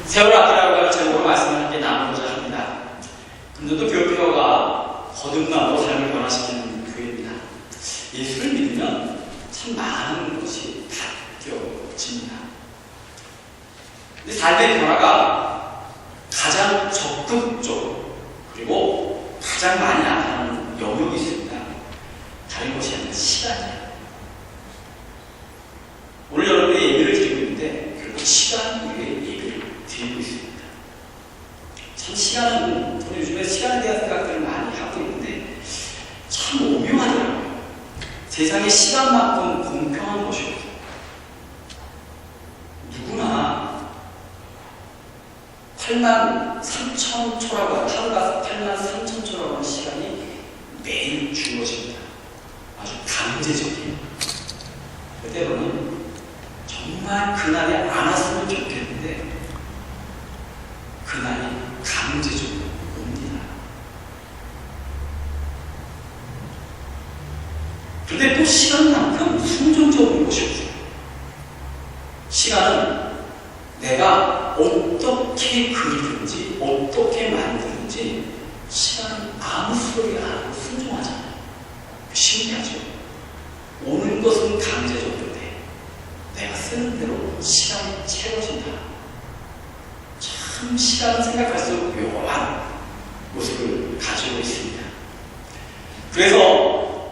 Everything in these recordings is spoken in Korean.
세월 아끼라고 하는 제목으로 말씀을 함께 나누고자 합니다. 금년도 교회표가 거듭남으로 삶을 변화시키는 교회입니다. 예수를 믿으면 참 많은 것이 바뀌어집니다. 근데 삶의 변화가 가장 적극적으로 그리고 가장 많이 나타나는 영역이 있습니다. 다른 것이 아니라 시간이에요. 오늘 여러분의 예배를 드리고 있는데 결국 시간 위에 예배를 드리고 있습니다. 참 시간은, 저는 요즘에 시간에 대한 생각들을 많이 하고 있는데 참 오묘하더라고요. 세상에 시간만큼 공평한 것이 없어요. 누구나 83,000초라고 하는, 하루가 83,000초라고 하는 시간이 매일 주어집니다. 아주 강제적이에요. 때로는 정말 그날이 안 왔으면 좋겠는데 그날이 강제적으로 옵니다. 그런데 또 시간만큼 순종적인 것이 없어요. 시간은 내가 어떻게 그리든지 어떻게 만드든지 시간은 아무 소리 안 하고 순종하잖아요. 신기하죠? 오는 것은 강제적인데 내가 쓰는 대로 시간이 채워진다. 참 시간은 생각할수록 묘한 모습을 가지고 있습니다. 그래서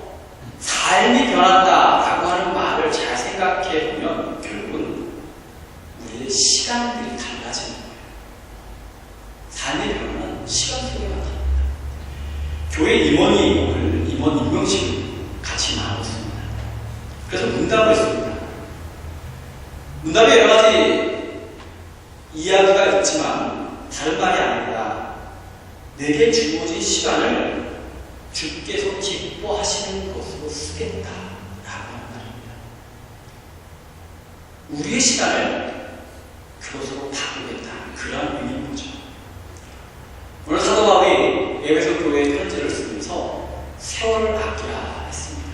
삶이 변한다라고 하는 말을 잘 생각해 보면 결국은 우리의 시간들이 달라지는 거예요. 삶의 변화는 시간 속에 나타납니다. 교회 임원이 오늘 임원 임명식을 같이 나눴습니다. 그래서 문답을 했습니다. 문답에 여러 가지 이야기가 있지만 다른 말이 아니라 내게 주어진 시간을 주께서 기뻐하시는 것으로 쓰겠다라고 하는 말입니다. 우리의 시간을 그것으로 바꾸겠다. 그런 의미인 거죠. 오늘 사도 바울이 에베소 교회에 편지를 쓰면서 세월을 아끼라 했습니다.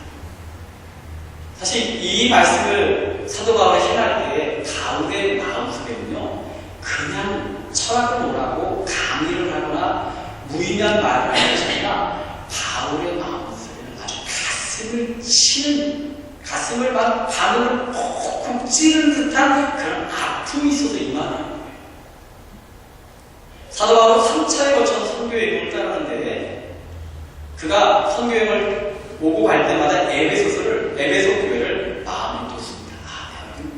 사실 이 말씀을 사도 바울이 해날 때에 바울의 마음속에는요, 그냥 철학을 오라고 강의를 하거나 무의미한 말을 하는 것이 아니라 바울의 마음속에는 아주 가슴을 치는, 가슴을 막 바늘을 콕콕 찌르는 듯한 그런 아픔이 있어서 임하는 거예요. 사도 바울은 3차에 걸쳐서 선교여행을 따르는데 그가 선교여행을 오고 갈 때마다 에베소 교회를 마음에 뒀습니다.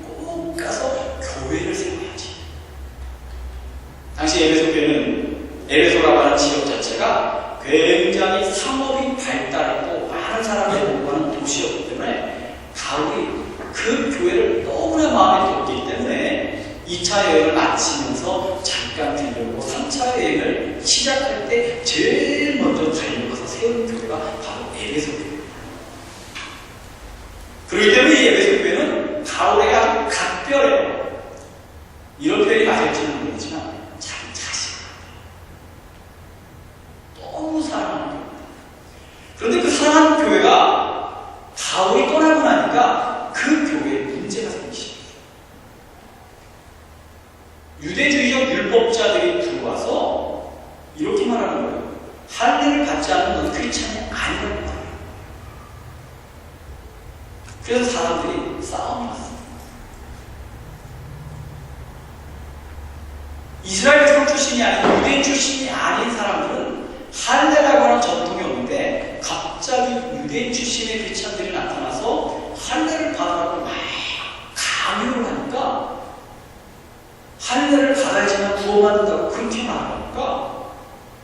꼭 가서 교회를 세워야지. 당시 에베소 교회는, 에베소라고 하는 지역 자체가 굉장히 상업이 발달했고 많은 사람들이 오고 가는 도시였기 때문에 바울이 그 교회를 너무나 마음에 뒀기 때문에 2차 여행을 마치면서 잠깐 들려고 3차 여행을 시작할 때 제일 먼저 달려가서 세운 교회가 바로 에베소 교회입니다. 그렇기 때문에 이 에베소 교회는 바울에게 아주 각별해요. 이런 표현이 맞을지는 모르지만 자기 자신 너무 사랑하는 교회입니다. 그런데 그 사랑하는 교회가 바울이 떠나고 나니까 그 교회에 문제가 생기기 시작해요. 유대주의적 율법자들이 들어와서 이렇게 말하는 거예요. 할례를 받지 않는 넌 크리스찬이 아니라고 말해요. 그래서 사람들이 싸움이 났습니다. 이스라엘 백성 출신이 아닌 유대인 출신이 아닌 사람들은 할례라고 하는 전통이 없는데 갑자기 유대인 출신의 크리스찬들이 나타나서 할례를 받으라고 막 강요를 하니까 할례를 받아야지만 구원받는다고 그렇게 말하니까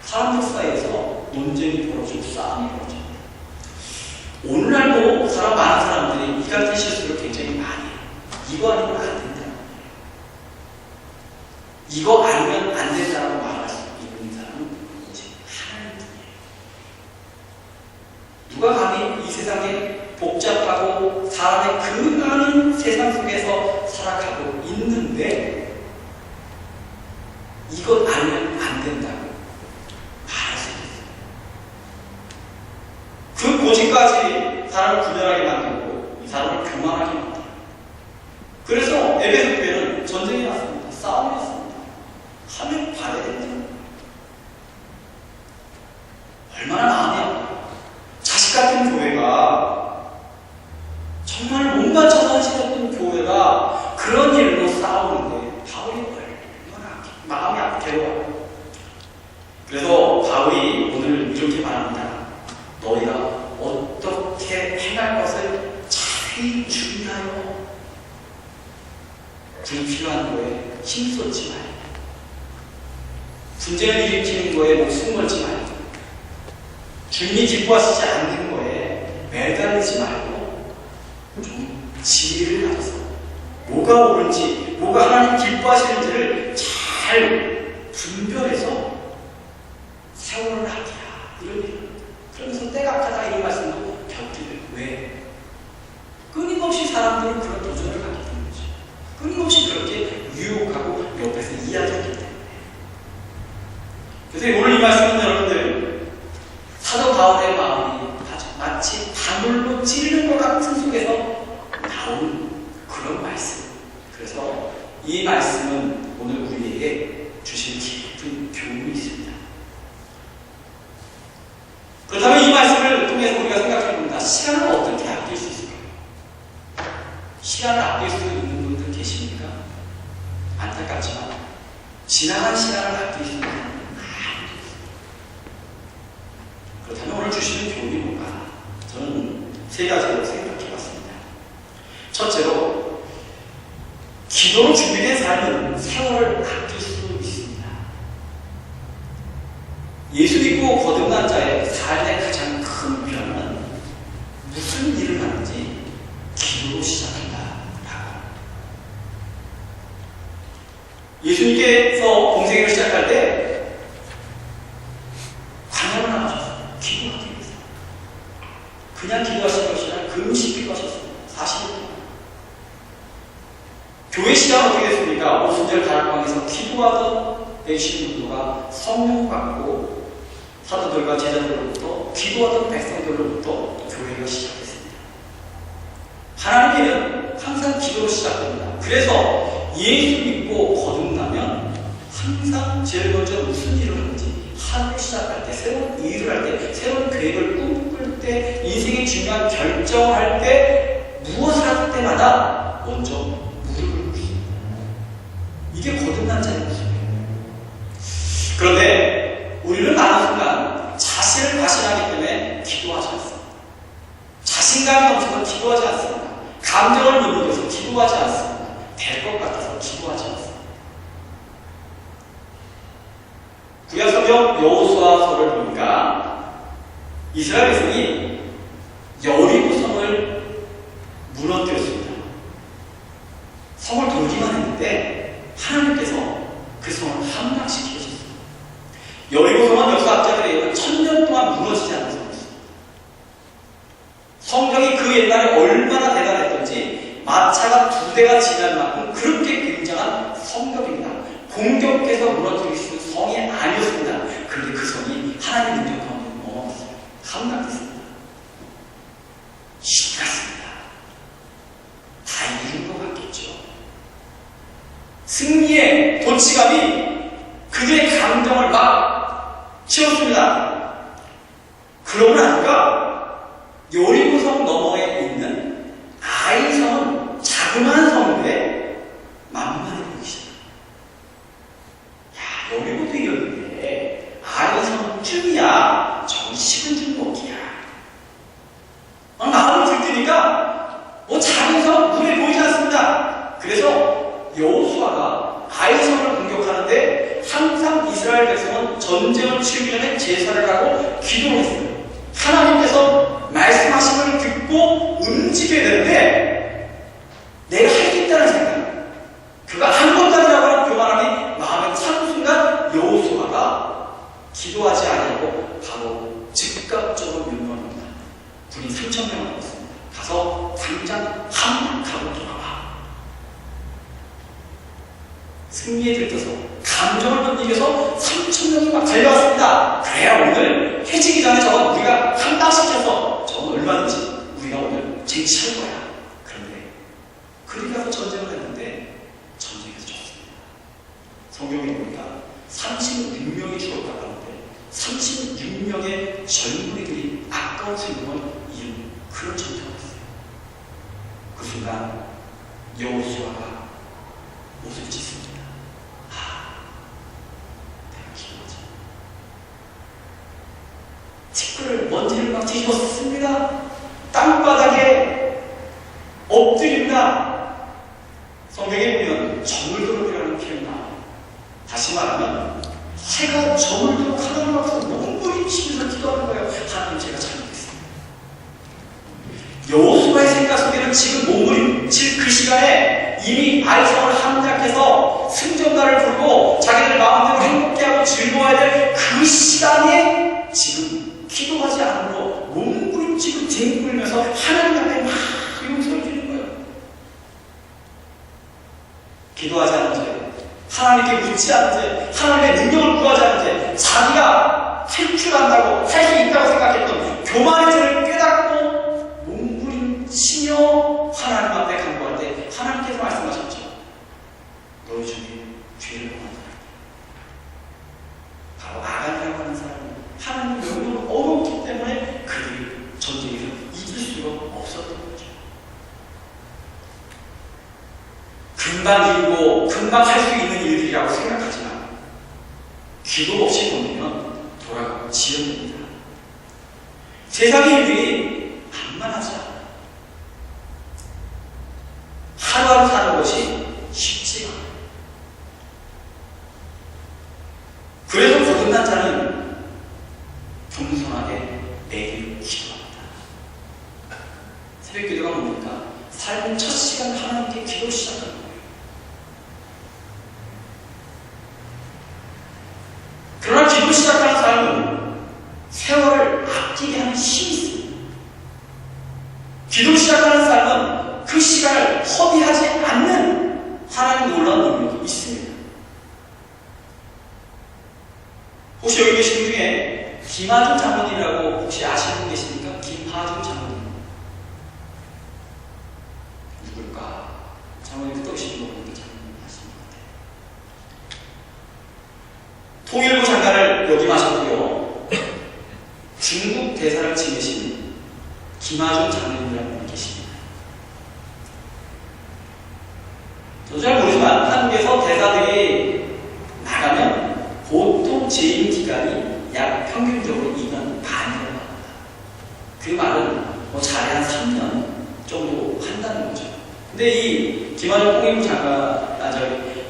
사람들 사이에서 논쟁이 벌어지고 싸움이 벌어집니다. 오늘날도 많은 사람들이 이 같은 실수를 굉장히 많이 해요. 이거 아니면 안 된다. 이거 아니면 안 된다고 말할 수 있는 사람은 이제 하나님뿐이에요. 누가 감히 이 세상에 복잡하고 사람의 그 많은 세상 속에서 살아가고 있는데 이것 아니면 안 된다고 말할 수 있어요. 그 고집까지 사람을 분열하게 만들고 이 사람을 교만하게 만들어요. 그래서 에베소 교회는 전쟁이 났습니다. 싸움이 났습니다. 불필요한 거에 힘쏟지 말고, 분쟁을 일으키는 거에 목숨 걸지 말고, 주님이 기뻐하시지 않는 거에 매달리지 말고 좀 지혜를 가져서 뭐가 옳은지, 뭐가 하나님 기뻐하시는지를 잘 분별해서 세월을 아끼라, 이런 얘기입니다. 그러면서 때각하다 이런 말씀도 곁들여요. 왜? 끊임없이 사람들은 그런 도전을 갖기 때문이죠. 끊임없이 그렇게 유혹하고 옆에서 이야기하기 때문에. 그래서 오늘 이 말씀은 여러분들, 사도 바울의 마음이 마치 바늘로 찌르는 것 같은 속에서 나온 그런 말씀. 그래서 이 말씀은 오늘 우리에게 주신 깊은 교훈이 있습니다. 그렇다면 이 말씀을 통해서 우리가 생각해봅니다. 시간을 어떻게 아낄 수 있을까요? 시간을 아낄 수 있는 분들 계십니까? 안타깝지만 지나간 시간을 아낄 수 있는 분은 많이 없습니다. 그렇다면 오늘 주시는 교훈이 뭔가? 저는 세 가지로 생각해봤습니다. 첫째로, 기도로 준비된 삶은 세월을 아낄 수 있습니다. 예수 믿고 거듭난 자의 삶의 가장 큰 변화는 무슨 일을 하는지 기도로 시작한다라고. 예수님께서 공생애를 시작할 때 광야로 나가셨어요. 기도하기 위해서. 그냥 기도하신 것이 아니라 금식 기도하셨습니다. 40일 동안. 교회 시간 어떻게 됐습니까? 오순절 다락방에서 기도하던 백신 분도가 성령 받고 사도들과 제자들로부터 기도하던 백성들로부터 교회가 시작됐습니다. 하나님께는 항상 기도로 시작됩니다. 그래서 예수 믿고 거듭나면 항상 제일 먼저 무슨 일을 하는지, 하루를 시작할 때, 새로운 일을 할 때, 새로운 계획을 꿈꿀 때, 인생의 중요한 결정을 할 때, 무엇을 할 때마다 먼저 무릎을 꿇습니다. 이게 거듭난 자의 모습이에요. 그런데 우리는 많은 순간 자신을 과신하기 때문에 기도하지 않습니다. 자신감이 없어서 기도하지 않습니다. 감정을 못 이겨서 기도하지 않습니다. 될 것 같아서 기도하지 않습니다. 구약성경 여호수아서를 보니까 이스라엘 백성이 여리고 성을 무너뜨렸습니다. 성을 돌기만 했는데 하나님께서 그 성을 함락시키셨습니다. 여리고 성은 역사학자들에 의하면 1000년 동안 무너지지 않는 성이었습니다. 성경이 그 옛날에 얼마나 대단했던지 마차가 2대가 지날 만큼 그렇게 굉장한 성벽입니다. 공격해서 무너뜨릴 수 있는 성이 아니었습니다. 그런데 그 성이 하나님 능력 가운데 넘어갔어요. 함락됐습니다. 신났습니다. 다 이룬 것 같겠죠. 승리의 도치감이 그들의 감정을 막 채웠습니다. 그러고 나니까 여리고성 너머에 있는 아이성은 자그마한 성인데 만만해 보이기 시작합니다. 야, 여리고도 이겼는데 아이성쯤이야 정식은 좀 먹기야. 마음을 들뜨니까 작은 성 눈에 보이지 않습니다. 그래서 여호수아가 아이성을 공격하는데 항상 이스라엘 백성은 전쟁을 치르기 전에 제사를 하고 기도를 했어요. 하나님께서 말씀하심을 듣고 움직여야 되는데 내가 할 수 있다는 생각, 그가 한 것도 아니라고 하는 교만함이 마음에 차는 순간 여호수아가 기도하지 않고 바로 즉각적으로 멸망합니다. 군인 3000명을 얻었습니다. 가서 당장 함락하고 돌아와. 승리에 들떠서 감정을 못 이겨서 3000명이 막 달려왔습니다. 그래야 오늘 해지기 전에 저건 우리가 함락시켜서 저건 얼마든지 우리가 오늘 쟁취할 거야. 그런데 그리 가서 전쟁을 했는데 전쟁에서 졌습니다. 성경에 보니까 36명이 죽었다고 하는데 36명의 젊은이들이 아까운 생명을 이룬 그런 전쟁을 했어요. 그 순간 여호수아가 옷을 찢습니다. 내가 기도하지. 티끌을 먼지를 막 뒤집었습니다. 땅바닥에 엎드립니다. 성경에 보면 다시 말하면 해가 저물도록 하나님 앞에서 몸부림치면서 기도하는 거예요. 하나님, 제가 잘못했습니다. 여호수아의 생각 속에는 지금 몸부림칠 그 시간에 이미 아이성을 함락해서 승전가를 부르고 자기들 마음대로 행복해하고 즐거워야 될 그 시간에 지금 기도하지 않으므로 몸부림치고 뒹굴면서 하나님 앞에 막 용서를 주는 거예요. 기도하지 않은 죄, 하나님께 묻지 않은 죄, 하나님의 능력을 구하지 않은 죄, 자기가 탈출한다고 할 수 있다고 생각했던 교만의 죄를 깨닫고 몸부림치며 하나님 앞에 간구할 때 하나님께서 말씀하셨죠. 너희 중에 죄를 범한 사람, 바로 아간이라고 하는 사람은 하나님 명령을 어겼기 때문에 그들이 전쟁에서 이길 수가 없었던 거죠. 금방 이루고 금방 할 수 있는 일들이라고 생각하지만 기도 없이 보내면 돌아가고 지연됩니다. 세상의 일들이 만만하지 않아요. 하루하루 사는 것이 쉽지가 않아요. 그래서 거듭난 자는 겸손하게 매일 기도합니다. 새벽 기도가 뭡니까? 삶의 첫 시간 하나님께 기도 시작하는 거예요. 그러나 기도 시작하는 사람은 세월을 아끼게 하는 힘이 있습니다. 기도 시작하는 사람은 그 시간을 허비하지 않는 하나님의 놀라운 능력이 있습니다. 혹시 여기 계신 분 중에 김하중 장로님이라고 혹시 아시는 분 계십니까? 김하중 장로님. 누굴까? 장로님 그때 오시는 거 보니까 장로님 하시는 것 같아요. 통일부 장관을 역임하셨고요. 중국 대사를 지내신 김하중 장로님이라는 분이 계십니다. 저도 잘 모르지만 한국에서 대사들이 나가면 보통 재임 기간이 약 평균적으로 2년 반이라고 합니다. 그 말은 뭐 잘해 한 3년 정도 한다는 거죠. 근데 이 김하중 통일부 장관,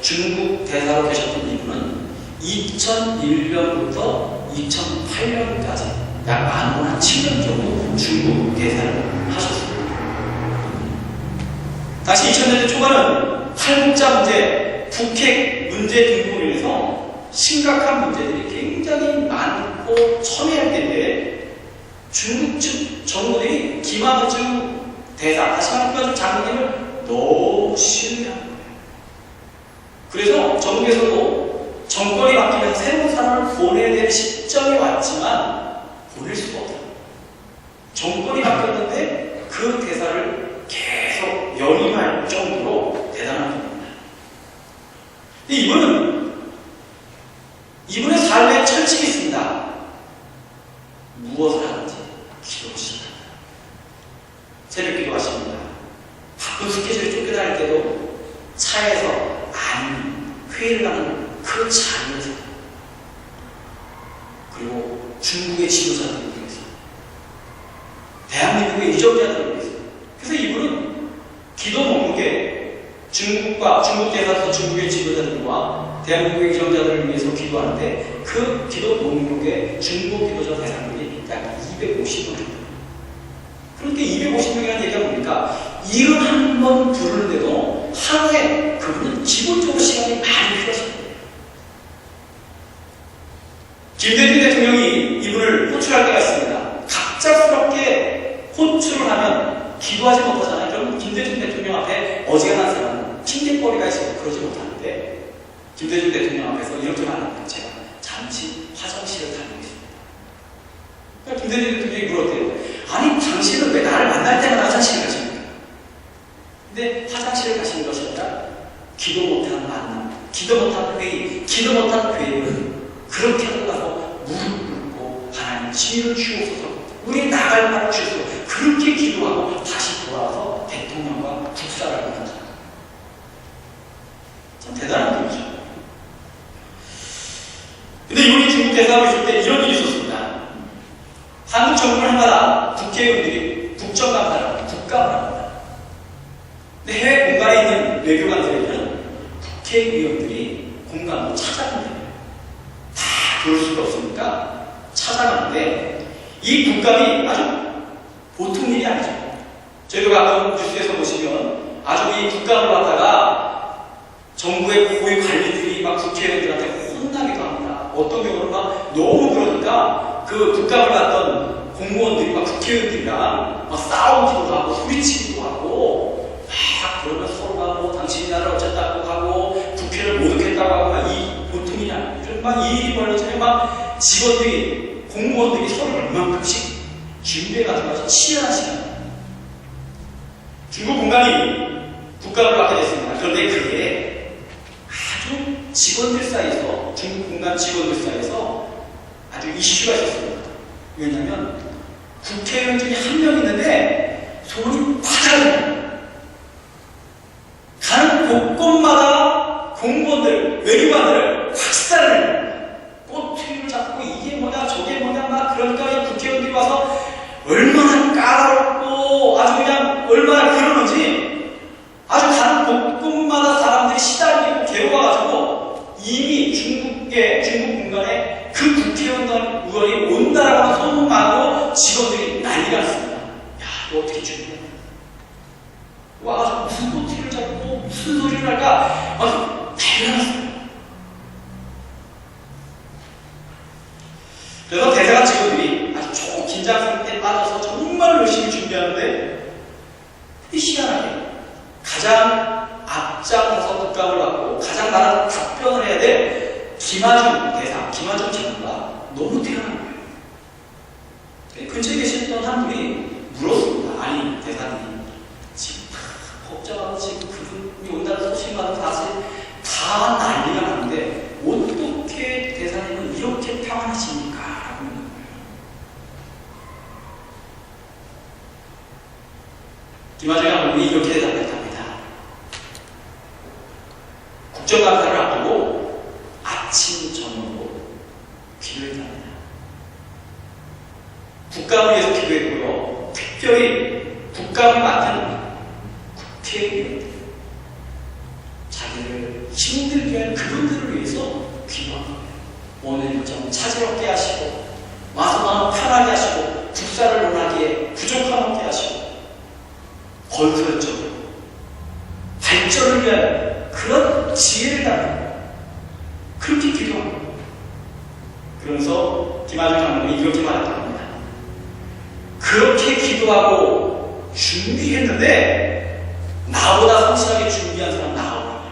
중국 대사로 계셨던 이분은 2001년부터 2008년까지 약 만으로 한 7년 정도 중국 대사를 하셨습니다. 당시 2000년대 초반은 탈북자 문제, 북핵 문제 등으로 인해서 심각한 문제들이 굉장히 많고 첨예할 때인데 중국 측 정부들이 김하중 대사, 다시 말하면 김하중 장로님을 너무 신뢰한 거예요. 그래서 정부에서도 정권이 바뀌면서 새로운 사람을 보내야 될 시점이 왔지만 보낼 수가 없다. 정권이 바뀌었는데 그 대사를 계속 연임할 정도로 대단한 분입니다. 근데 이분의 삶에 철칙이 있습니다. 무엇을 하든지 기도 시작합니다. 새벽 기도하십니다. 바쁜 스케줄에 쫓겨다닐 때도 차에서 아니면 회의를 하는 그 자리에서, 그리고 중국의 지도자들을 위해서, 대한민국의 유적자들을 위해서. 그래서 이분은 기도 목록에 중국 대사에서 중국의 지도자들과 대한민국의 유적자들을 위해서 기도하는데 그 기도 목록에 중국 기도자 대상들이 약 250명. 그런데 250명이라는 얘기가 뭡니까? 일을 한 번 부르는데도 하루에 그분은 기본적으로 시간이 많이 필요하십니다. 김대중 대통령이 이분을 호출할 때가 있습니다. 갑작스럽게 호출을 하면 기도하지 못하잖아요. 그럼 김대중 대통령 앞에 어지간한 사람은 핑계거리가 있어서 그러지 못하는데 김대중 대통령 앞에서 이렇게 말합니다. 제가 잠시 화장실을 다니겠습니다. 그러니까 김대중 대통령이 물었대요. 아니, 당신은 왜 나를 만날 때마다 화장실을 가십니까? 근데 화장실을 가시는 것이 아니라 기도 못하는 만남, 기도 못하는 회의, 기도 못하는 회의는 그렇게 하고 가서 무릎 꿇고 하나님 지혜를 주옵소서, 우리 나갈 만을 주옵소서, 그렇게 기도하고 다시 돌아와서 대통령과 국사를 하는 자. 참 대단한 분이죠. 근데 이분이 중국 대사로 있을 때 이런 일이 있었습니다. 한국 정부를 한마다 국회의원들이 국정감사를 국감을 합니다. 근데 해외 공간에 있는 외교관들에게는 국회의원들이 공간도 찾아가는데 다 그럴 수가 없으니까 찾아가는데 이 국감이 아주 보통 일이 아니죠. 저희도 가끔 뉴스에서 보시면 아주 이 국감을 갖다가 정부의 고위 관리들이 막 국회의원들한테 혼나기도 합니다. 어떤 경우는 막 너무 그러니까 그 국감을 갔던 공무원들이 막 국회의원들이랑 막 싸우기도 하고 소리치기도 하고 막 그러면 서로가 뭐 당신이 나를 어쨌다고 하고 국회를 모독했다고 하고 막 이 보통 일이 아니죠. 막 이 일이 벌어지면 막 직원들이 공무원들이 서로 얼마큼씩 준비해 가지고 아주 치열한 시간. 중국 공간이 국감을 받게 됐습니다. 그런데 그게 아주 직원들 사이에서, 중국 공간 직원들 사이에서 아주 이슈가 있었습니다. 왜냐하면 국회의원 중에 한 명 있는데 소문이 파다해요. 가는 곳곳마다 공무원들, 외교관들을 확산을 꼬투리를 잡고 이게 뭐냐 저게 뭐냐 막 그러니까 이 국회의원들이 와서 얼마나 까다롭고 아주 그냥 얼마나 그러는지 아주 가는 곳곳마다 사람들이 시달리고 괴로워가지고 이미 중국 공간에 그 국회의원이 온다라고 하는 소문만으로 직원들이 난리가 났습니다. 야, 이거 어떻게 준비해? 와가지고 무슨 꼬투리를 잡고 무슨 소리를 할까? 막 난리가 났습니다. 그래서 대사관 직원들이 아주 초긴장 상태에 빠져서 정말 열심히 준비하는데 희한하게 가장 앞장서서 국감을 받고 가장 많은 답변을 해야 될 김하중 대사, 김하중 장관과 너무 뛰어난 거예요. 근처에 계셨던 한 분이 물었습니다. 아니 대사님 지금 걱정하고 지금 그분이 온다는 소식만은 사실 다 난리가 나는데 어떻게 대사님은 이렇게 평안하십니까? 라고 묻는 거예요. 김하중 장관이 이렇게 대답했답니다. 국정감사를 앞두고 아침 저녁으로 기도했답니다. 국감을 위해서 기도했고요. 특별히 국감을 맡은 국회의원들, 자기를 힘들게 할 그분들을 위해서 기도한 거예요. 오늘 일정 차질없게 하시고 와서 마음 편하게 하시고 국사를 논하기에 부족함 없게 하시고 건설적으로 발전을 위한 그런 지혜를 달라고 그렇게 기도한 거예요. 그러면서 김하중 장관이 이렇게 말했다고 합니다. 그렇게 기도하고 준비했는데 나보다 성실하게 준비한 사람 나오라.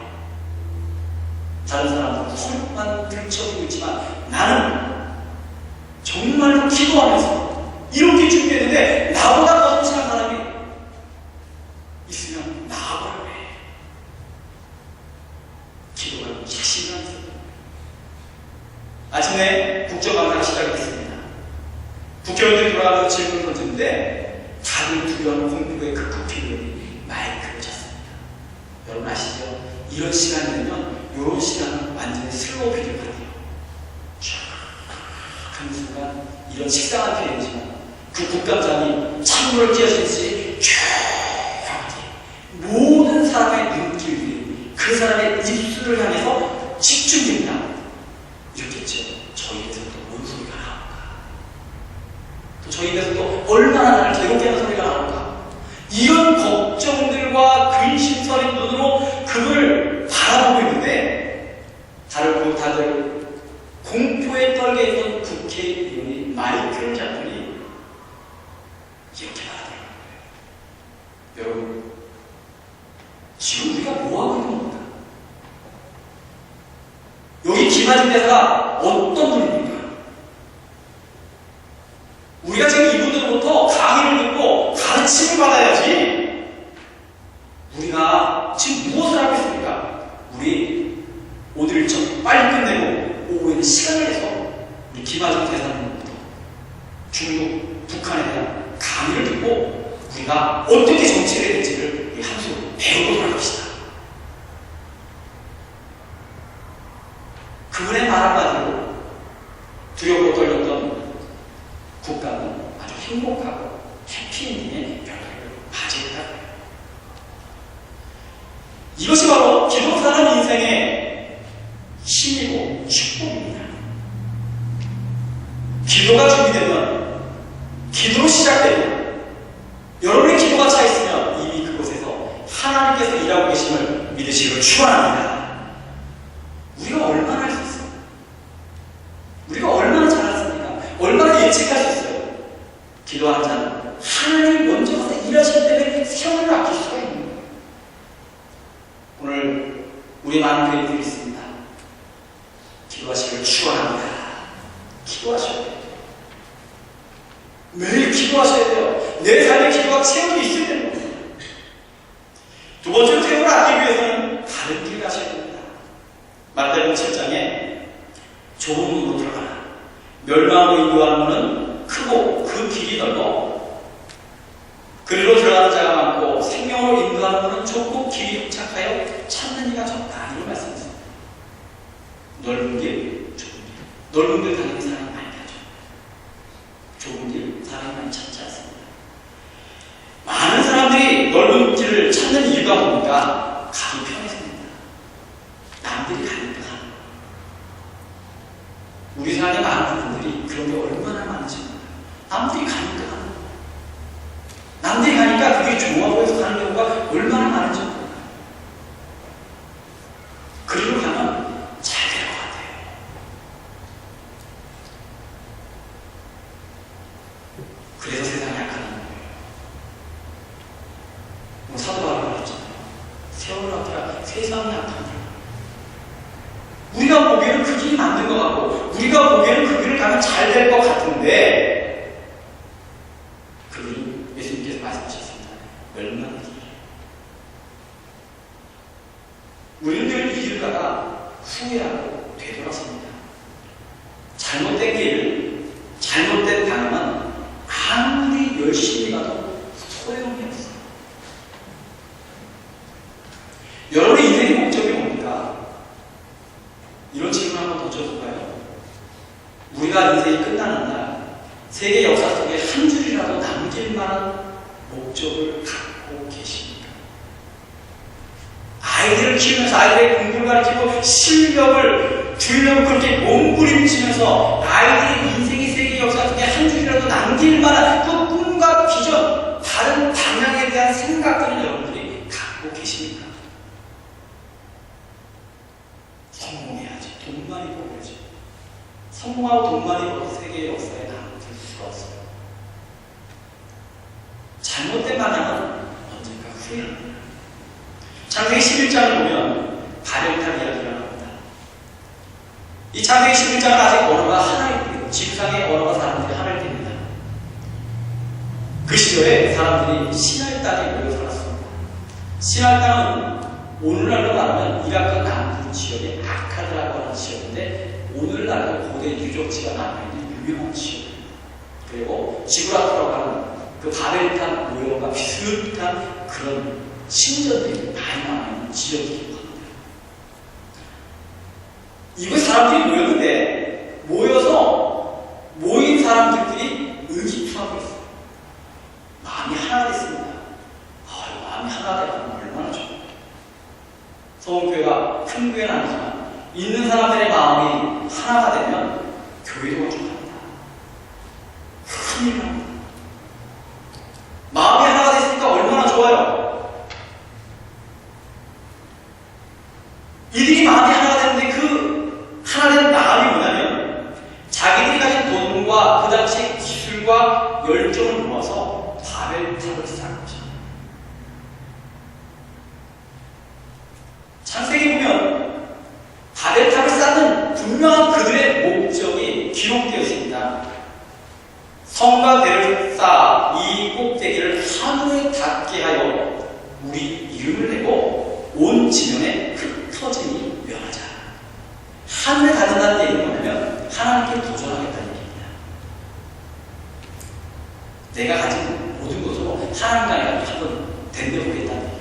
다른 사람들은 서로만 들춰주고 있지만 나는 정말로 기도하면서 이렇게 준비했는데 나보다 더 성실한 사람이 있으면 나와보라. 기도가 자신을 하면서 아침에 국정감사가 시작이 됐습니다. 국회의원들이 돌아가면서 질문을 던졌는데 다들 두려운 공포에 국회의원이 마이크를 쳤습니다. 여러분 아시죠? 이런 시간이 되면 이런 시간은 완전히 슬로우 피드를 하네요. 쫙 하는 순간 이런 식상한 표현이지만 그 국감장이 찬물을 끼얹듯이 조용하게 모든 사람의 눈길이 그 사람의 입술을 향해서 집중됩니다. 이렇게 했죠. 저희 입에서 또 뭔 소리가 나올까? 또 저희 입에서 또 얼마나 나를 괴롭게 하는 소리가 나올까? 이런 걱정들과 근심서린 눈으로 그걸 바라보고 있는데 다들 공포에 떨게 있던 국회의원이 마이크를 잡더니 이렇게 말하더라고요. 여러분, 지금 우리가 뭐하고 있는 겁니까? 여기 김하중 대사가 어떤 분입니까? 우리가 지금 이분들로부터 강의를 듣고 가르침을 받아야지. 우리가 지금 무엇을 하고 있습니까? 우리 오늘 일정 빨리 끝내고 오후에는 시간을 내서 우리 김하중 대사님부터 중국, 북한에 대한 강의를 듣고 우리가 어떻게 정치를 해야 될지를 한 수 배워보도록 합시다. 그분의 말 한마디로 두렵고 떨렸던 국가는 아주 행복하고 해피엔딩의 결과를 맞이했다. 이것이 바로 기독사람 인생의 힘이고 축복입니다. 기도가 준비되면, 기도로 시작되면, 여러분의 기도가 차 있으면 이미 그곳에서 하나님께서 일하고 계심을 믿으시기를 축원합니다. 우리가 얼마나 할 수 있어요? 우리가 얼마나 잘했습니까? 얼마나 예측할 수 있어요? 기도하는 자는 하나님이 먼저 가서 일하시기 때문에 세월을 아낄 수가 있는 거예요. 오늘 우리 많은 교인들이 있습니다. 기도하시기를 축원합니다. 기도하셔야 돼요. 매일 기도하셔야 돼요. 내 삶의 기도가 세월이 있어야 되는 거예요. 두 번째로 세월을 아끼기 위해서는 다른 길을 가셔야 됩니다. 마태복음 7장에 좁은 문으로 들어가라. 멸망으로 인도하는 문은 크고 그 길이 넓어 그리로 들어가는 자가 많고 생명으로 인도하는 문은 좁고 길이 협착하여 찾는 이가 적다. 이런 말씀이십니다. 넓은 길, 좁은 길. 넓은 길 다니는 사람이 많이 가죠. 좁은 길 사람이 많이 찾지 않습니다. 많은 사람들이 넓은 길을 찾는 이유가 뭡니까? 가기 편해서입니다. 남들이 가니까 가는 거예요. 우리 사람의 많은 분들이 그런 게 얼마나 많은지 몰라요. 남들이 가니까 가는 거예요. 남들이 가니까 그게 좋아 보여서 가는 경우가 얼마나 많은지 몰라요. 그리로 가면 잘 될 것 같아요. 그래서 세상이 약하다는 거예요. 사도 바울이 말했잖아요. 세월을 아끼라 세상이 약합니다. 우리가 보기에는 그 길이 맞는 것 같고 우리가 보기에는 그 길을 가면 잘 될 것 같은데 그 길은 예수님께서 말씀하셨습니다. 멸망의 길. 우리는 늘 이 길을 가다 후회하고 되돌아섭니다. 잘못된 길, 잘못된 방향은 아무리 열심히 가도 소용이 없어요. 여러분의 인생의 목적이 뭡니까? 이런 질문 한번 던져볼까요? 우리가 인생이 끝나는 날 세계 역사 속에 한 줄이라도 남길 만한 목적을 갖고 계십니까? 아이들을 키우면서 아이들의 공부를 가르치고 실력을 주려고 그렇게 몸부림치면서 아이들의 인생이 세계 역사 속에 한 줄이라도 남길 만한 그 꿈과 비전, 다른 방향에 대한 생각들을 여러분들이 갖고 계십니까? 성공해야지. 돈 많이 벌어야지. 성공하고 돈 많이 벌어서 세계의 역사에 남을 수가 없어요. 잘못된 방향은 언젠가 후회합니다. 창세기 11장을 보면 바벨탑 이야기가 나옵니다. 이 창세기 11장은 아직 언어가 하나이고요. 지구상의 언어가 사람들이 하나일 때입니다. 그 시절에 사람들이 시날 땅에 모여 살았습니다. 시날 땅은 오늘날로 말하면 이라크 남부 지역의 아카드라고 하는 지역인데 오늘날의 고대 유적지가 남아있는 유명한 지역입니다. 그리고 지구라크라고 하는 그 바벨탑 모형과 비슷한 그런 신전들이 많이 남아있는 지역이기도 합니다. 이곳에 사람들이 모였는데 모인 사람들끼리 의기투합을 했어요. 마음이 하나가 됐습니다. 마음이 하나가 되면 얼마나 좋아요. 서울교회가 큰 교회는 아니지만 있는 사람들의 마음이 하나가 되면 교회도 건축합니다. 큰일 납니다. 마음이 하나가 됐으니까 얼마나 좋아요. 이들이 마음이 하나가 되는데 그 하나 된 마음이 뭐냐면 자기들이 가진 돈과 그 당시의 기술과 열정을 모아서 바벨탑을 쌓은 거죠. 창세기 보면 바벨탑을 쌓는 분명한 그들의 목적이 기록되어 있습니다. 성과 대를 쌓아 이 꼭대기를 하늘에 닿게 하여 우리 이름을 내고 온 지면에 흩어짐이 면하자. 하늘에 닿는다는 얘기는 뭐냐면 하나님께 도전하겠다는 얘기입니다. 내가 가진 모든 것으로 하나님과 한번 덤벼보겠다는 얘기예요.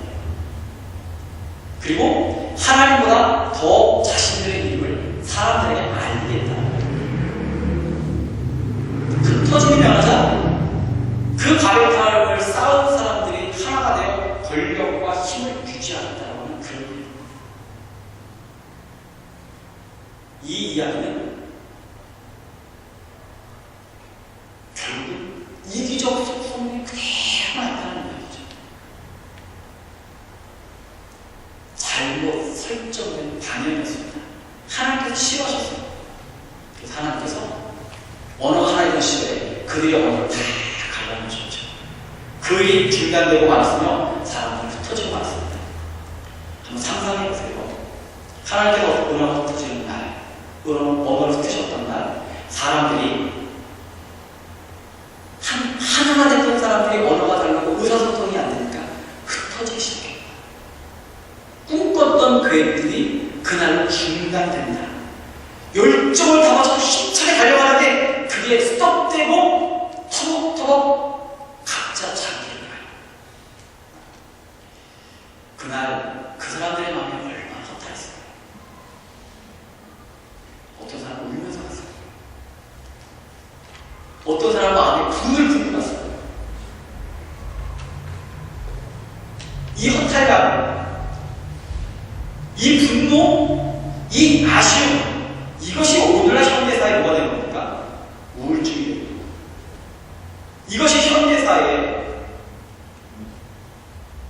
그리고 하나님보다 더 자신들의 이름을 사람들에게 알리겠다는 거예요. 흩어짐이 면하자 그 바벨탑을 쌓은 사람들이 하나가 되어 권력과 힘을 유지하겠다는 그런 얘기입니다. 이 이야기는 결국 이기적 속성이 그대로 나타나는 이야기죠. 잘못 설정된 방향이었습니다. 하나님께서 싫어하셨어요. 그래서 하나님께서 어느 하나님의 시대에 그들의 언어를 다 갈라놓으셨죠. 그의 중단되고 말았으며 사람들이 흩어지고 말았습니다. 한번 상상해보세요. 하나님께서 언어가 흩어지는 날, 언어를 흩으셨던 날, 사람들이 하나가 됐던 사람들이 언어가 다르고 의사소통이 안 되니까 흩어지기 시작해요. 꿈꿨던 계획들이 그날로 중단된다. 열정을 담아서 힘차게 달려가는데 그게 스톱되고 터벅터벅 각자 자기 길을 가요. 그날 그 사람들의 마음이 얼마나 허탈했을까요? 어떤 사람은 울면서 갔어요. 어떤 사람은 마음에 분을 품고 갔어요. 이 허탈감, 이 분노, 이 아쉬움, 이것이 오늘날 현대사에 뭐가 되는 겁니까? 우울증이에요. 이것이 현대사에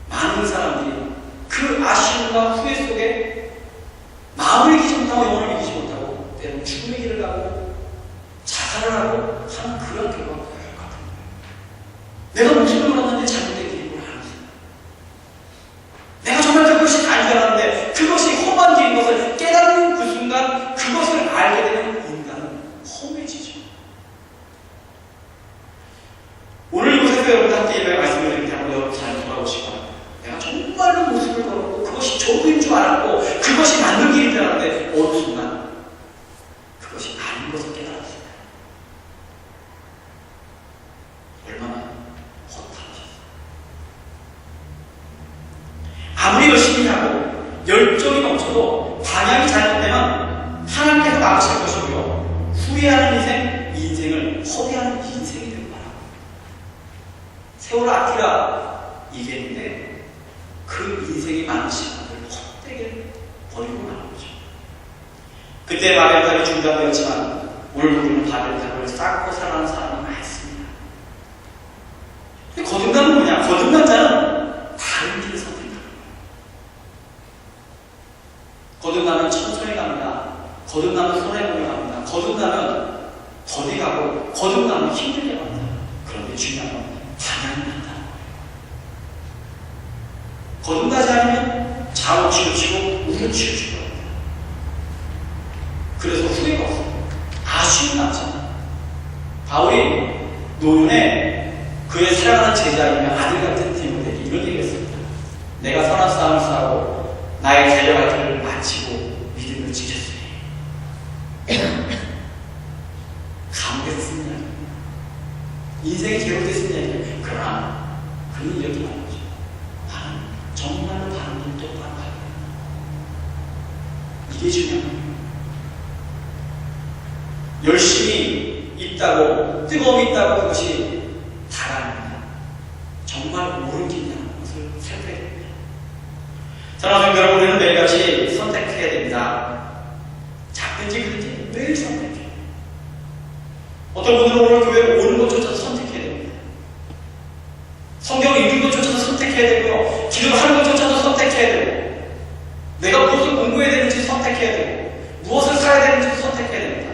많은 사람들이 그 아쉬움과 후회 속에 마음을 이기지 못하고 영혼을 이기지 못하고 때로는 죽음의 길을 가고 자살을 하고 하는 그런 결과가 같은 거예요. 내가 목숨을 걸었는데 잘못된 길인 걸 알았어요. 내가 정말 그것이 다인 줄 알았는데 그것이 험한 길인 것을 깨닫는 그 순간 그것을 알게 되는 인간은 험해지죠. 오늘 이곳에서 여러분 함께 예배의 말씀을 드리고 여러분 잘 돌아오시고 내가 정말로 모습을 걸었고 그것이 좋은 줄 알았고 그것이 맞는 길인 줄 알았는데 어느 순간 그것이 아닌 것을 깨달았어요. 얼마나 허탈하셨어요. 아무리 열심히 하고 열정이 넘쳐도 방향이 잘못되면 하나님께서 막으실 것이고요. 후회하는 인생을 허비하는 인생이 되고 말아요. 세월 아키라 얘기했는데 그 인생이 많은 시간을 헛되게 버리고 말은 거죠. 그때 바벨탑이 중단되었지만 오늘 우리는 바벨탑을 쌓고 살아가는 사람이 많습니다. 근데 거듭남은 뭐냐? 거듭난 자는 다른 길을 선택합니다. 거듭나면 천천히 갑니다. 거듭나면 손해보며 갑니다. 거듭나면 더디 가고 거듭나면 힘들게 갑니다. 그런데 중요한 건 방향이 난다는 거예요. 거듭나지 않으면 좌우 치우치고 우로 치우치고 합니다. 그래서 후회가 없어요. 아쉬움 남잖아. 바울이 노년에 그의 사랑하는 제자이며 아들 같은 디모데에게 이런 얘기를 했습니다. 내가 선한 싸움을 싸우고 나의 달려갈 길을 마치고 믿음을 지켰으니 감옥에서 쓴 이야기, 인생이 기록됐은 이야기. 그러나 그는 이렇게 말한 거죠. 나는 정말로 바른 길 똑바로 가요. 이게 중요한 거예요. 열심히 있다고 뜨거움이 있다고 그것이 다가 아닙니다. 정말 옳은 길이냐는 것을 살펴야 됩니다. 사랑하는 여러분, 우리는 매일같이 선택해야 됩니다. 작든지 크든지 매일 선택해요. 어떤 분들은 오늘 교회에 오는 것조차도 선택해야 됩니다. 성경을 읽는 것조차도 선택해야 되고요. 기도하는 것조차도 선택해야 되고, 내가 무엇을 공부해야 되는지 선택해야 되고, 무엇을 사야 되는지 선택해야 됩니다.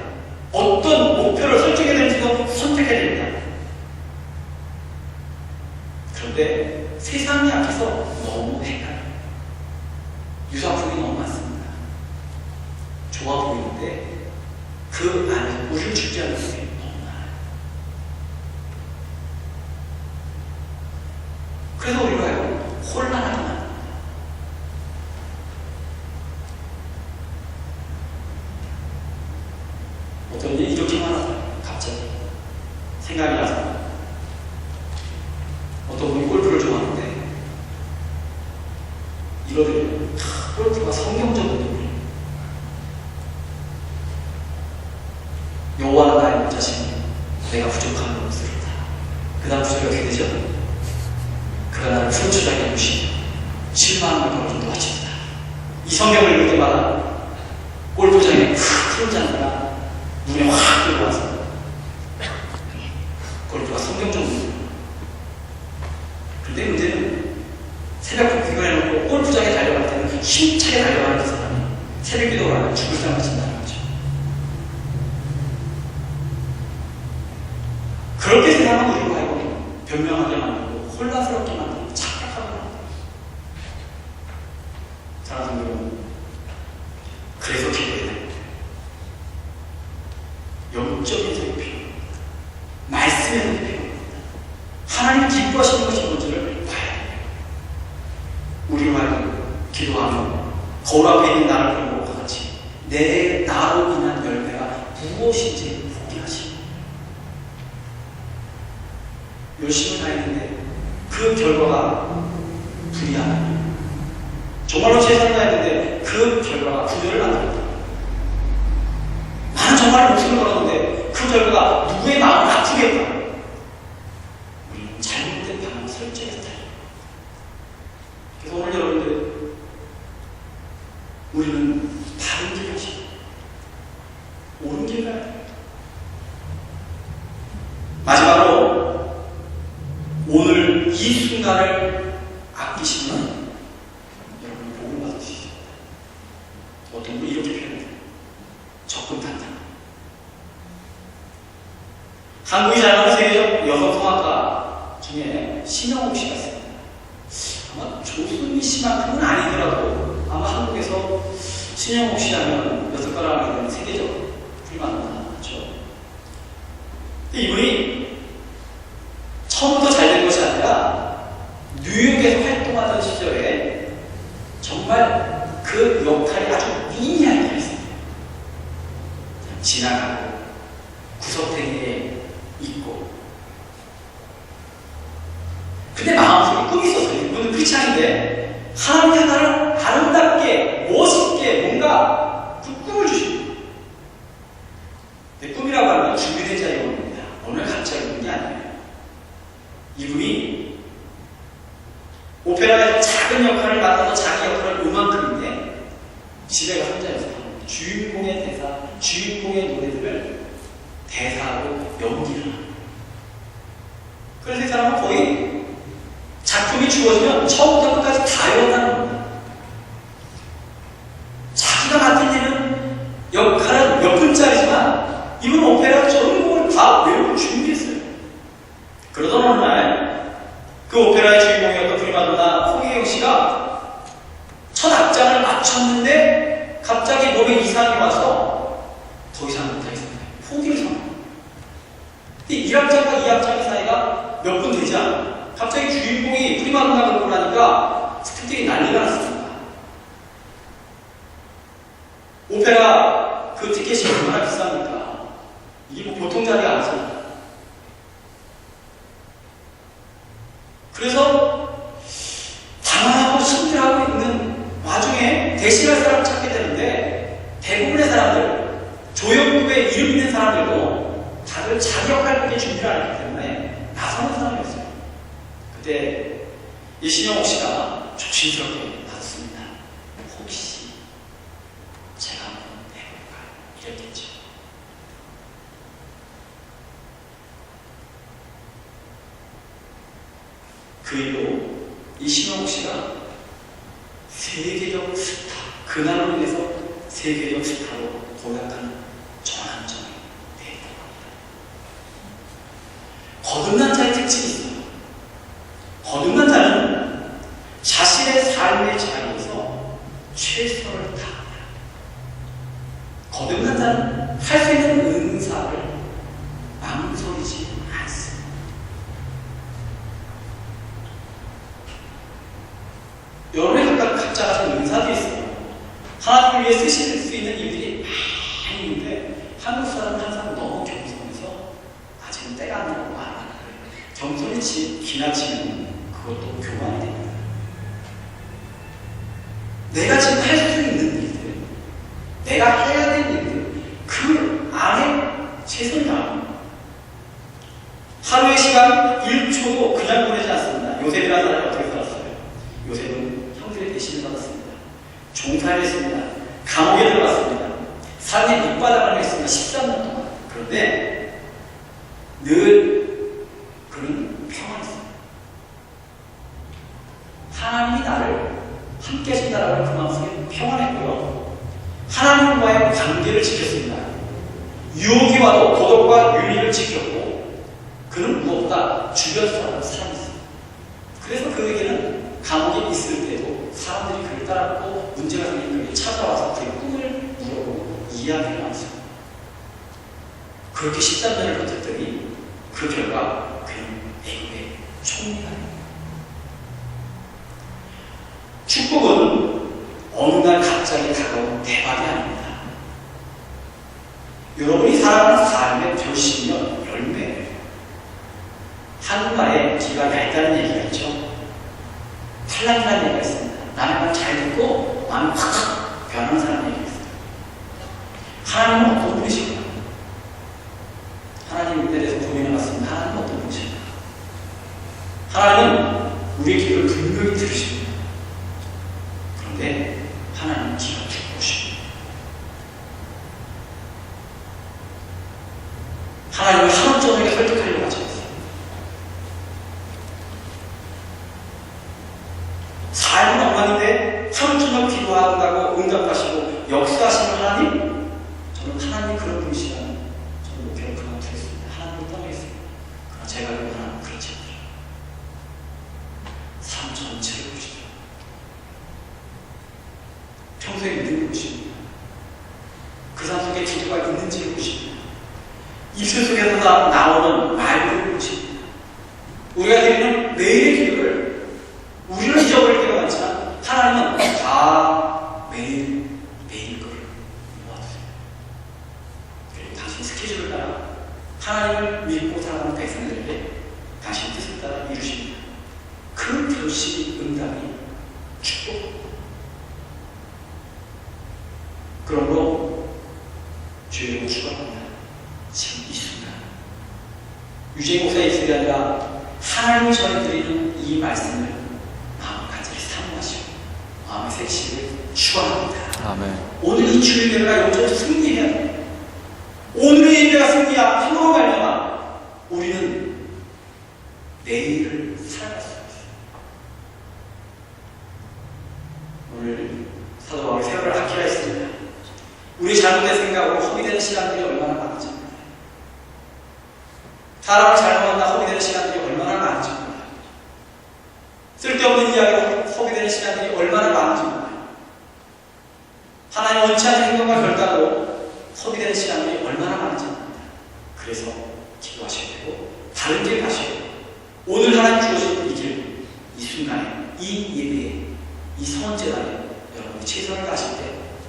어떤 목표를 설정해야 되는지도 선택해야 됩니다. 그런데 세상이 앞에서 너무 헷갈려요. 유사품이 너무 많습니다. 좋아 보이는데 그 안에 우리를 축제하는 게 너무 많아요. 그래서 우리가 혼란하게 만듭니다. 어떤 일이 이렇게 많아서 갑자기 생각이 나서 어떤 분이 골프를 좋아하는데 이거를 골프가 성경적인 논리, 여호와는 나의 자신이 내가 부족한 것을 다. 그 다음 구절이 어떻게 되죠? 그가 나를 푸르추하게 하시며 7만 원을 벌어준 도와줍니다. 이 성경을 읽을 때마다 골프장에 푸른 잔디가 눈에 확 들어와서 골프가 성경적으로. 근데 문제는 새벽 기도해놓고 골프장에 달려갈 때는 힘차게 달려가는 그 사람이 새벽 기도를 하면 죽을 사람 같은다는 거죠. 그렇게 생각하면 우리가 알고 변명하게 만들고 혼란스럽게 만들고 착각하게 만들고. 사랑하는 여러분, 그래서 기도해야 됩니다. 영적인 생각이 필요합니다. 말씀의 생각이 필요합니다. 하나님 기뻐하시는 것이 뭔지를 봐야 됩니다. 우리가 말하는 기도하면 거울 앞에 있는 나를 보는 것과 같이 내 나로 인한 열매가 무엇인지 포기하시고 열심히 다했는데 그 결과가 불이하다니, 정말로 최선을 다했는데 그 결과가 분열을 만들었다. 나는 정말 목숨을 걸었는데 그 결과가 누구의 마음을 아프게 했다. 우리는 잘못된 방향 설정했다. 그래서 오늘 여러분들, 우리는 바른 길 가시고 옳은 길 가야 됩니다. 마지막으로 오늘 이 순간을 아끼시면 여러분 복을 받으시죠. 어떤 분이 이렇게 표현해요. 적금탄탄. 한국이 잘 나가는 세계적 여성성악가 중에 신영옥 씨가 있습니다. 아마 조순미 씨만큼은 아니더라도 아마 한국에서 신영옥 씨 하면 여섯 가락이 되는 세계적 프리마돈나죠. 근데 이분이 처음부터 잘 된 것이 아니라 뉴욕에서 활동하던 시절에 정말 그 역할이 아주 미미하게 있습니다. 지나가고 구석탱이에 있고. 근데 마음속에 꿈이 있었어요. 이분은 크리스찬인데 하나님이 하나를 아름답게 멋있게 뭔가 그 꿈을 주십니다. 근데 꿈이라고 하면 준비된 자의 꿈입니다. 오늘 갑자기 오는 게 아니에요. 이분이 오페라에서 작은 역할을 맡아서 자기 역할을 요만큼인데 집에 가서 혼자여서 주인공의 대사, 주인공의 노래들을 대사하고 연기를 합니다. 그래서 이 사람은 거의 작품이 주어지면 처음부터 끝까지 다 연기하는 겁니다. 자기가 맡은 일은 역할은 몇 분짜리지만 이분 오페라 전곡을 다 외우고 준비했어요. 그러던 어느 날 그 오페라의 주인공이었던 프리마돈나 홍혜경 씨가 첫 악장을 마쳤는데 갑자기 몸에 이상이 와서 더 이상 못하겠습니다. 포기를 선언합니다. 근데 1악장과 2악장 사이가 몇 분 되지 않아요. 갑자기 주인공이 프리마돈나가 그러고 나니까 스태프들이 난리가 났습니다. 오페라 그 티켓이 얼마나 비쌉니까? 이게 뭐 보통 자리가 아니잖아요. 그래서 당황하고 힘들어하고 있는 와중에 대신할 사람을 찾게 되는데 대부분의 사람들, 조연급에 이름 있는 사람들도 다들 자기 역할밖에 준비를 안 했기 때문에 나서는 사람이었어요. 그때 이 신영옥 씨가 조심스럽게 나섰습니다. 혹시 제가 한번 해볼까요? 이랬겠죠. 그 일로 이 신영옥 씨가 세계적 스타, 그날로 인해서 세계적 스타로 도약하는 전환점이 되었다고 합니다. 거듭난 자의 특징이 있어요. 거듭난 자는 자신의 삶의 자리에서 최선을 다합니다. 거듭난 자는 할 수 있는 은사를 망설이지 않습니다. 여러분의 각자 가진 은사도 있어요. 하나님을 위해 쓰실 수 있는 일들이 많이 있는데 한국 사람은 항상 너무 겸손해서 아직은 때가 안 나고 말하는 거예요. 겸손이 지나치면 그것도 교만이 됩니다. 내가 지금 할 수 있는 일들, 내가 해야 될 일들, 그 안에 최선을 다합니다. 하루의 시간 1초도 그냥 보내지 않습니다. 요셉이라는 사람이 어떻게 살았어요? 요셉은 형들의 대신을 받았습니다. 종살이 했습니다. 감옥에 들어갔습니다. 삶의 밑바닥을 했습니다. 13년 동안. 그런데 늘 그는 평안했습니다. 하나님이 나를 함께 하신다라고 그 마음속에 평안했고요. 하나님과의 관계를 지켰습니다. 유혹이 와도 도덕과 윤리를 지켰고, 그는 무엇보다 주변 사람을 사랑했습니다. 그래서 그에게는 감옥에 있을 때도 사람들이 그를 따랐고, 문제가 생기면 그에게 찾아와서 그의 꿈을 물어보고 이야기를 나눴습니다. 그렇게 13년을 버텼더니 그 결과 그는 애국의 총리가 됩니다. 축복은 어느 날 갑자기 다가온 대박이 아닙니다. 여러분이 살아가는 삶의 결실이면 열매예요. 한국말에 귀가 얇다는 얘기가 있죠. 탈락이라는 얘기가 있습니다. 남의 말 잘 듣고 마음이 확 변하는 사람 얘기가 있어요. 하나님은 어떤 분이실까? 하나님에 대해서 고민해봤습니다. 하나님은 어떤 분이실까? 하나님은 우리의 기도를 분명히 들으십니다. 그런데 하나님은 귀가 두꺼우십니다. 하나님을 하루 저녁에 설득하려고 하지 마세요. 삶은 엉망인데 하루 저녁 기도한다고 응답하시고 역사하시는 하나님? 저는 하나님이 그런 분이시라는 저는 목표를 그만두겠습니다. 하나님을 떠나겠습니다. 그러나 제가 알고 하나님은 그렇지 않아요. 삶 전체를 보십니다. 평소에 믿음을 보십니다. 그 삶 속에 기도가 있는지를 보십니다. 입술 속에서 나오는 말들을 보십니다. 우리가 드리는 매일의 기도를 우리는 잊어버릴 때가 많지만 하나님은 다 매일 거를 모아두세요. 그리고 당신 스케줄을 따라 하나님을 믿고 살아가는 백성들에게 당신 뜻을 따라 이루십니다. 그 결실이 응답이 축복. 그러므로 주의를 축복합니다. 지금 이 순간 유재 목사의 입술이 아니라 하나님이 전해드리는 이 말씀을 마음을 간절히 사모하시고 마음의 색시를 축원합니다. 아멘. 오늘 이 주일 예배가 영적으로 승리해야 됩니다. 오늘의 예배가 승리함으로 말미암아 우리는 내일을 살아갈 수 있습니다. 오늘 사도 바울의 세월을 아끼라 했습니다. 우리 잘못된 생각으로 허비되는 시간들이 얼마나 많은지 몰라요. 사람을 잘못 만나 허비되는 시간들이 얼마나 많은지 몰라요. 쓸데없는 이야기로 허비되는 시간들이 얼마나 많은지 몰라요. 하나님 원치 않는 행동과 결단으로 허비되는 시간들이 얼마나 많은지 몰라요. 그래서 기도하셔야 되고 다른 길 가셔야 되고 오늘 하나님 주어진 이 길, 이 순간에, 이 예배에, 이 선언제단에 여러분이 최선을 다하실 때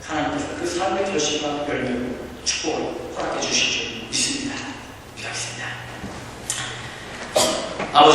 하나님께서 그 삶의 결실과 열매로 축복을 허락해 주실 줄 믿습니다. 기도하겠습니다. 아버지